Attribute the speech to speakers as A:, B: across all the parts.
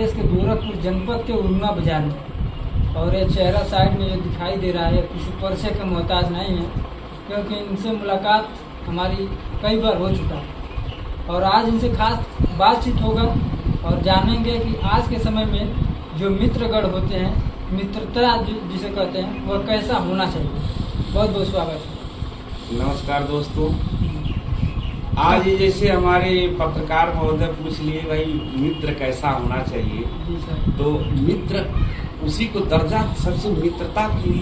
A: प्रदेश के गोरखपुर जनपद के उरुमा बाजार में। और ये चेहरा साइड में जो दिखाई दे रहा है किसी परिचय के मोहताज नहीं है, क्योंकि इनसे मुलाकात हमारी कई बार हो चुका है। और आज इनसे खास बातचीत होगा और जानेंगे कि आज के समय में जो मित्रगण होते हैं, मित्रता जिसे कहते हैं, वह कैसा होना चाहिए। बहुत बहुत स्वागत है।
B: नमस्कार दोस्तों। आज जैसे हमारे पत्रकार महोदय पूछ लिए भाई मित्र कैसा होना चाहिए,
A: जी सर।
B: तो मित्र उसी को दर्जा सबसे मित्रता की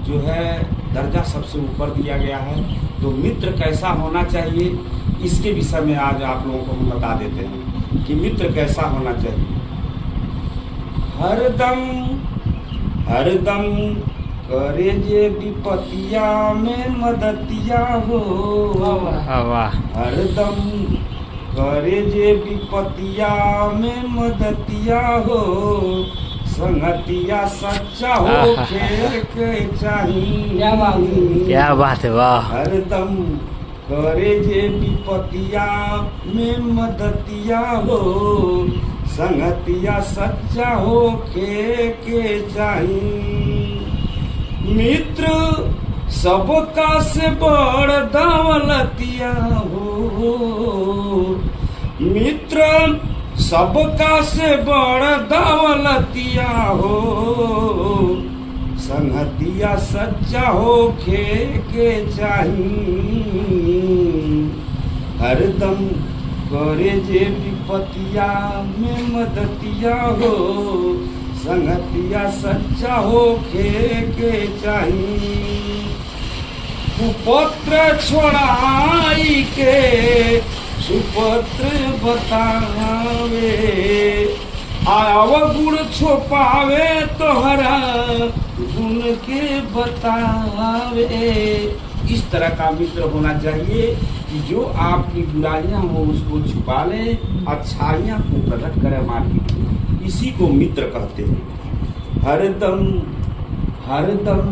B: जो है दर्जा सबसे ऊपर दिया गया है। तो मित्र कैसा होना चाहिए इसके विषय में आज आप लोगों को हम बता देते हैं कि मित्र कैसा होना चाहिए। हरदम करे जे विपतिया में मदतिया हो। हरदम करे जे विपतिया में मदतिया हो। संगतिया सच्चा हो के चाहिए।
C: क्या बात है, वाह।
B: हरदम करे जे विपतिया में मदतिया हो। संगतिया सच्चा हो के चाहिए। मित्र सबका से बड़ दौलतिया हो। मित्र सबका से बड़ दौलतिया हो। संगतिया सच्चा हो के चाहिए। हरदम करे जे विपतिया में मदतिया हो। संगतिया सच्चा हो के चाहिए। कुपत्र छोड़ाई के सुपत्र बतावे। अवगुण छुपावे तोहरा गुण के बतावे। इस तरह का मित्र होना चाहिए कि जो आपकी बुराइयां हो उसको छुपा ले, अच्छाइयां को प्रकट करे मार्केट में। इसी को मित्र कहते हैं। हरदम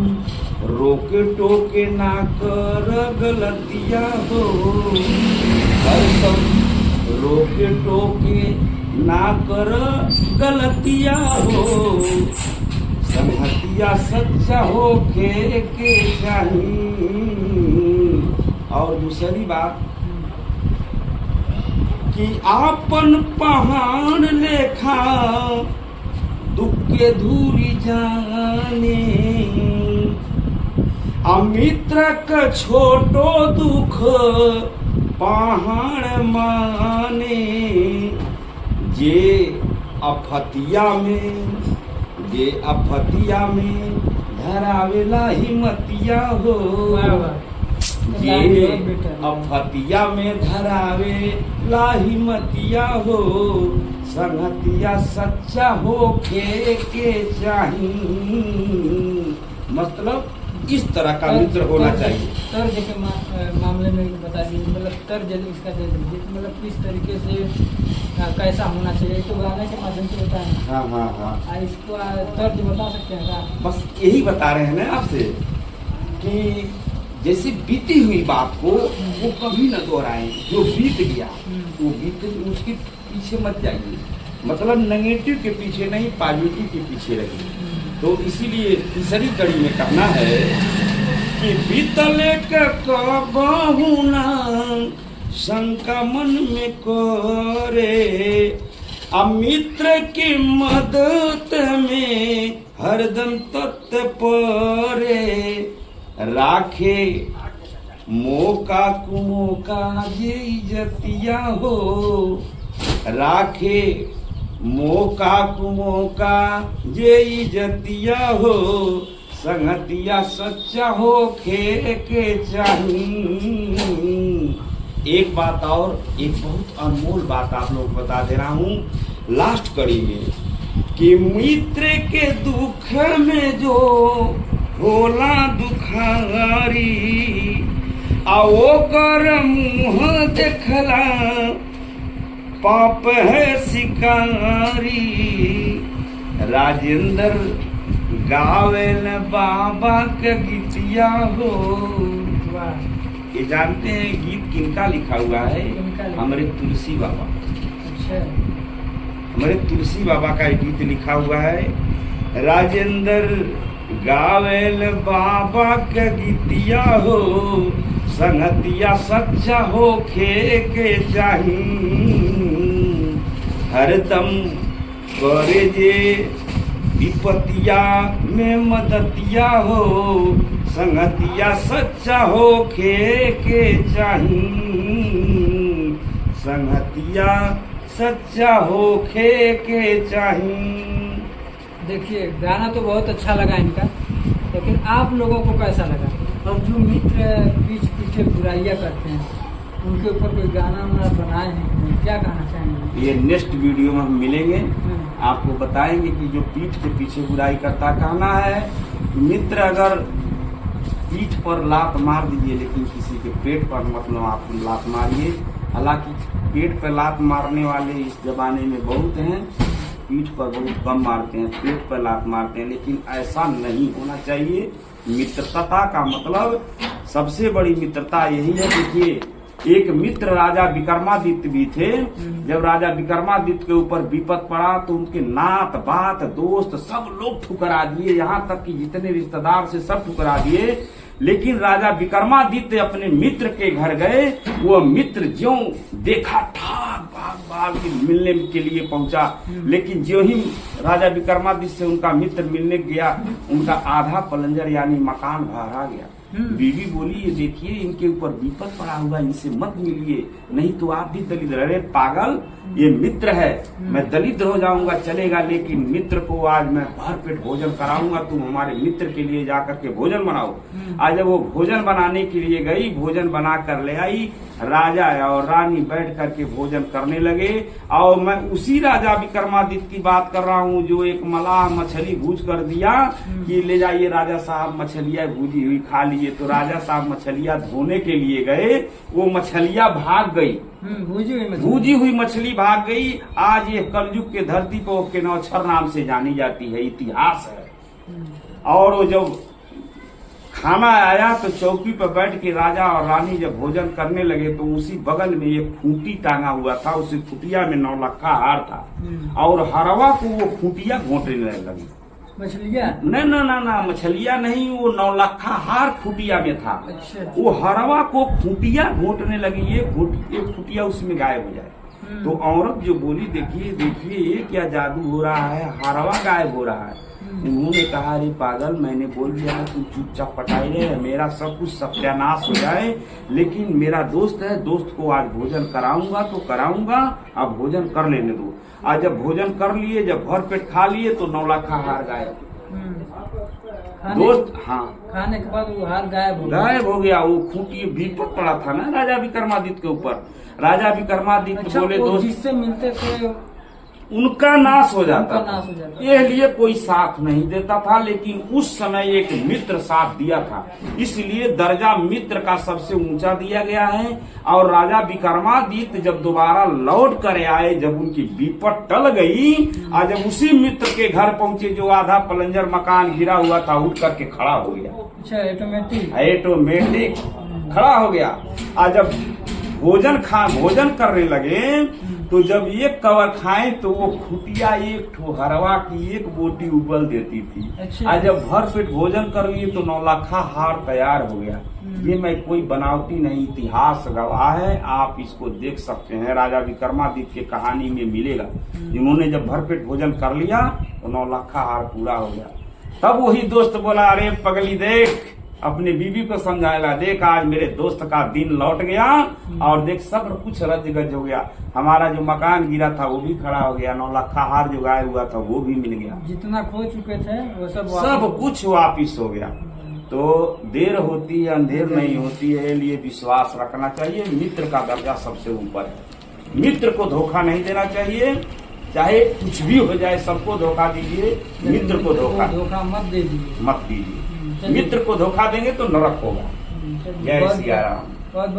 B: रोके टोके ना कर गलतिया हो। हरदम रोके टोके ना कर गलतिया हो। संगतिया सच्चा हो के चाहिए। और दूसरी बात कि आपन पहाड़ लेखा दुख के धूरी जाने। अमित्र का छोटो दुख पहाड़ माने। जे अफतिया में धरावेला हिम्मतिया हो। ये अफतिया में धरावे लाहिमतिया हो। संगतिया सच्चा हो के चाहिए। मतलब इस तरह का मित्र होना चाहिए।
A: तर्ज के मामले में बता दीजिए, मतलब तर्ज इसका दे दीजिए, मतलब किस तरीके से कैसा होना चाहिए। तो गाने के माध्यम से बताएं।
B: हाँ।
A: इसको तर्ज बता सकते हैं क्या?
B: बस यही बता रहे हैं ना आपसे कि जैसे बीती हुई बात को वो कभी न दोहराएं। जो बीत गया वो बीत, उसके पीछे मत जाइए। मतलब नेगेटिव के पीछे नहीं, पॉजिटिव के पीछे रहिए। तो इसीलिए तीसरी कड़ी में कहना है कि बीतले के कहूना शंका मन में करे। अमित्र की मदद में हरदम तत्परे। राखे मौका कुमौका जे इज्जतिया हो। राखे मौका कुमौका जे इज्जतिया हो। संगतिया सच्चा हो के चाहिए। एक बात और, एक बहुत अनमोल बात आप लोग बता दे रहा हूँ लास्ट कड़ी में कि मित्र के दुख में जो होला दुखारी। आओ कर मुँह देखला पाप है शिकारी। राजेंद्र गावे न बाबा के गीतिया हो। ये जानते हैं गीत किनका लिखा हुआ है? हमारे तुलसी बाबा।
A: अच्छा।
B: हमारे तुलसी बाबा का एक गीत लिखा हुआ है, राजेंद्र गावेल बाबा के गीतिया हो, संगतिया सच्चा हो खे के चाही, हरदम करे जे विपतिया में मदतिया हो, संगतिया सच्चा हो खे के चाही, संगतिया सच्चा हो खे के चाही।
A: देखिए गाना तो बहुत अच्छा लगा इनका, लेकिन आप लोगों को कैसा लगा? और जो मित्र पीछे पीछे बुराइयां करते हैं उनके ऊपर कोई गाना वाना बनाए हैं, क्या कहना चाहेंगे?
B: ये नेक्स्ट वीडियो में हम मिलेंगे, आपको बताएंगे कि जो पीठ के पीछे बुराई करता, कहना है मित्र अगर पीठ पर लात मार दीजिए लेकिन किसी के पेट पर मतलब आप लात मारिए। हालांकि पेट पर लात मारने वाले इस जमाने में बहुत हैं, पीठ पर बहुत कम मारते हैं, पेट पर लात मारते हैं, लेकिन ऐसा नहीं होना चाहिए। मित्रता का मतलब सबसे बड़ी मित्रता यही है। देखिए एक मित्र राजा विक्रमादित्य भी थे। जब राजा विक्रमादित्य के ऊपर विपद पड़ा तो उनके नात बात दोस्त सब लोग ठुकरा दिए, यहाँ तक कि जितने रिश्तेदार से सब ठुकरा दिए। लेकिन राजा विक्रमादित्य अपने मित्र के घर गए, वो मित्र ज्यों देखा ठाक भाग भाग मिलने के लिए पहुंचा। लेकिन ज्यों ही राजा विक्रमादित्य से उनका मित्र मिलने गया, उनका आधा पलंजर यानी मकान भरा गया। बीवी बोली, ये देखिए इनके ऊपर विपद पड़ा हुआ, इनसे मत मिलिए, नहीं तो आप भी दलित। अरे पागल, ये मित्र है, मैं दलित हो जाऊंगा चलेगा, लेकिन मित्र को आज मैं भर पेट भोजन कराऊंगा, तुम हमारे मित्र के लिए जाकर के भोजन बनाओ। आज जब वो भोजन बनाने के लिए गई, भोजन बना कर ले आई, राजा और रानी बैठ करके भोजन करने लगे। और मैं उसी राजा विक्रमादित्य की बात कर रहा हूँ जो एक मलाह मछली भूज कर दिया कि ले जाइए राजा साहब मछलियाँ भूजी हुई खा लिए। तो राजा साहब मछलियाँ धोने के लिए गए, वो मछलियाँ भाग गई, भूजी हुई मछली भाग गई। आज ये कलयुग के धरती पर के नौछर नाम से जानी जाती है, इतिहास है। और वो जब खाना आया तो चौकी पर बैठ के राजा और रानी जब भोजन करने लगे तो उसी बगल में एक खूंटी टांगा हुआ था, उसी खूंटिया में 9 लखा हार था, और हरवा को वो खूंटिया घोंटने लगी।
A: मछलियाँ?
B: ना मछलियाँ नहीं, वो 9 लखा हार खूंटिया में था।
A: अच्छा।
B: वो हरवा को खूंटिया घोंटने लगी, ये खूंटिया उसमें गायब हो जाए। तो औरत जो बोली, देखिए देखिए ये क्या जादू हो रहा है, हरवा गायब हो रहा है। उन्होंने कहा, अरे पागल, मैंने बोल दिया है तुम चुपचाप पटाई रहे, मेरा सब कुछ सत्यानाश हो जाए, लेकिन मेरा दोस्त है, दोस्त को आज भोजन कराऊंगा तो कराऊंगा, अब भोजन कर लेने दो। आज जब भोजन कर लिए, जब भर पेट खा लिए तो 9 लाख हार गायब। दोस्त, हाँ,
A: खाने के बाद वो हार
B: गायब हो गया। वो खूंटी विपद पड़ा था ना राजा विक्रमादित्य के ऊपर। राजा विक्रमादित्य बोले दोस्त
A: जिससे मिलते थे
B: उनका नाश हो जाता था, ये लिए कोई साथ नहीं देता था। लेकिन उस समय एक मित्र साथ दिया था, इसलिए दर्जा मित्र का सबसे ऊंचा दिया गया है। और राजा विक्रमादित्य जब दोबारा लौट कर आए, जब उनकी विपद टल गई, आज जब उसी मित्र के घर पहुंचे जो आधा पलंजर मकान गिरा हुआ था उठ करके खड़ा हो गया।
A: अच्छा,
B: ऑटोमेटिक खड़ा हो गया। आज जब भोजन करने लगे तो जब एक कवर खाए तो वो खुटिया एक ठो हरवा की एक बोटी उबल देती थी।
A: अच्छा।
B: आज जब भर पेट भोजन कर लिए तो 9 लाखा हार तैयार हो गया। ये मैं कोई बनावटी नहीं, इतिहास गवाह है, आप इसको देख सकते हैं। राजा विक्रमादित्य की कहानी में मिलेगा। इन्होंने जब भर पेट भोजन कर लिया तो 9 लाखा हार पूरा हो गया। तब वही दोस्त बोला, अरे पगली देख, अपने बीवी को समझाएगा, देख आज मेरे दोस्त का दिन लौट गया, और देख सब कुछ रज गज हो गया, हमारा जो मकान गिरा था वो भी खड़ा हो गया, 9 लाखा हार जो गायब हुआ था वो भी मिल गया,
A: जितना खो चुके थे वो
B: सब कुछ वापिस हो गया। तो देर होती है अंधेर नहीं होती है, लिए विश्वास रखना चाहिए। मित्र का दर्जा सबसे ऊपर है, मित्र को धोखा नहीं देना चाहिए, चाहे कुछ भी हो जाए सबको धोखा दीजिए, मित्र को धोखा
A: मत दीजिए।
B: मित्र को धोखा देंगे तो नरक होगा। जय सिया राम।